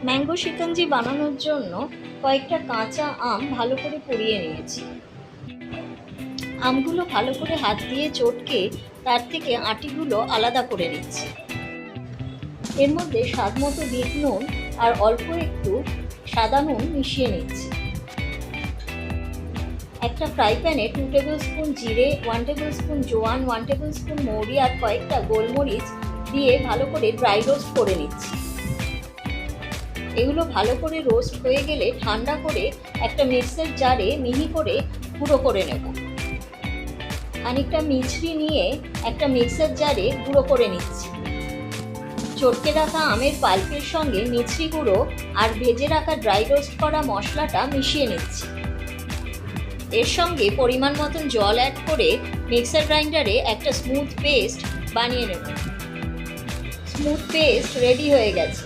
Mango শিকঞ্জি বানানোর জন্য কয়েকটা কাঁচা আম ভালো করে পুড়িয়ে নিয়েছি। আমগুলো ভালো করে হাত দিয়ে চটকে তার থেকে আটিগুলো আলাদা করে নিচ্ছি। এর মধ্যে স্বাদ মতো বিট নুন আর অল্প একটু সাদা নুন মিশিয়ে নিচ্ছি। একটা ফ্রাই প্যানে 2 টেবিল স্পুন জিরে, 1 টেবিল স্পুন জোয়ান, 1 টেবিল স্পুন মৌরি আর কয়েকটা গোলমরিচ দিয়ে ভালো করে ড্রাই রোস্ট করে নিচ্ছি। এগুলো ভালো করে রোস্ট হয়ে গেলে ঠান্ডা করে একটা মিক্সার জারে মিহি করে গুঁড়ো করে নেব। খানিকটা মিছরি নিয়ে একটা মিক্সার জারে গুঁড়ো করে নিচ্ছি। চটকে রাখা আমের পাল্পের সঙ্গে মিছরি গুঁড়ো আর ভেজে রাখা ড্রাই রোস্ট করা মশলাটা মিশিয়ে নিচ্ছি। এর সঙ্গে পরিমাণ মতন জল অ্যাড করে মিক্সার গ্রাইন্ডারে একটা স্মুথ পেস্ট বানিয়ে নেব। স্মুথ পেস্ট রেডি হয়ে গেছে।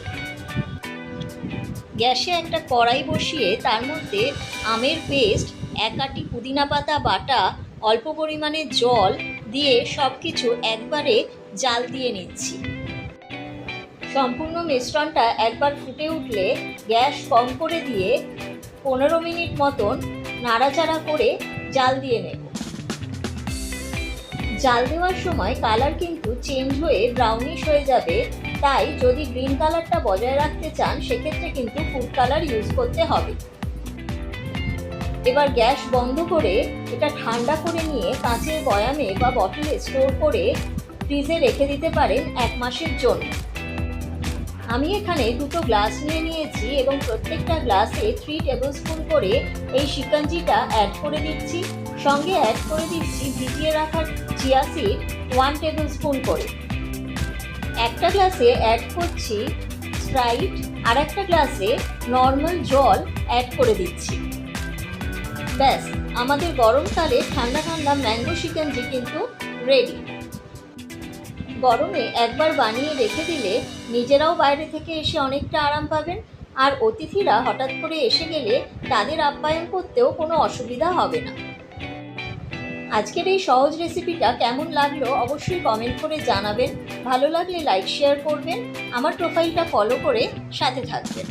গ্যাসে একটা কড়াই বসিয়ে তার মধ্যে আমের পেস্ট, 1 আঁটি পুদিনা পাতা বাটা, অল্প পরিমাণে জল দিয়ে সব কিছু একবারে জাল দিয়ে নিচ্ছি। সম্পূর্ণ মিশ্রণটা একবার ফুটে উঠলে গ্যাস কম করে দিয়ে 15 মিনিট মতন নাড়াচাড়া করে জাল দিয়ে নেব। জাল দেওয়ার সময় কালার কিন্তু চেঞ্জ হয়ে ব্রাউনিশ হয়ে যাবে, তাই যদি গ্রিন কালারটা বজায় রাখতে চান সেক্ষেত্রে কিন্তু ফুড কালার ইউজ করতে হবে। এবার গ্যাস বন্ধ করে এটা ঠান্ডা করে নিয়ে কাঁচের বয়ামে বা বটলে স্টোর করে ফ্রিজে রেখে দিতে পারেন 1 মাসের জন্য। আমি এখানে 2টো গ্লাস নিয়ে নিয়েছি এবং প্রত্যেকটা গ্লাসে 3 টেবিল স্পুন করে এই শিকঞ্জিটা অ্যাড করে দিচ্ছি। সঙ্গে অ্যাড করে দিচ্ছি ভিজিয়ে রাখা চিয়া সিড 1 টেবিল স্পুন করে। একটা গ্লাসে অ্যাড করছি স্প্রাইট আর একটা গ্লাসে নর্মাল জল অ্যাড করে দিচ্ছি। ব্যাস, আমাদের গরমকালে ঠান্ডা ঠান্ডা ম্যাঙ্গো শিকঞ্জি কিন্তু রেডি। গরমে একবার বানিয়ে রেখে দিলে নিজেরাও বাইরে থেকে এসে অনেকটা আরাম পাবেন, আর অতিথিরা হঠাৎ করে এসে গেলে তাদের আপ্যায়ন করতেও কোনো অসুবিধা হবে না। আজকের এই সহজ রেসিপিটা কেমন লাগলো অবশ্যই কমেন্ট করে জানাবেন। ভালো লাগলে লাইক শেয়ার করবেন, আমার প্রোফাইলটা ফলো করে সাথে থাকবেন।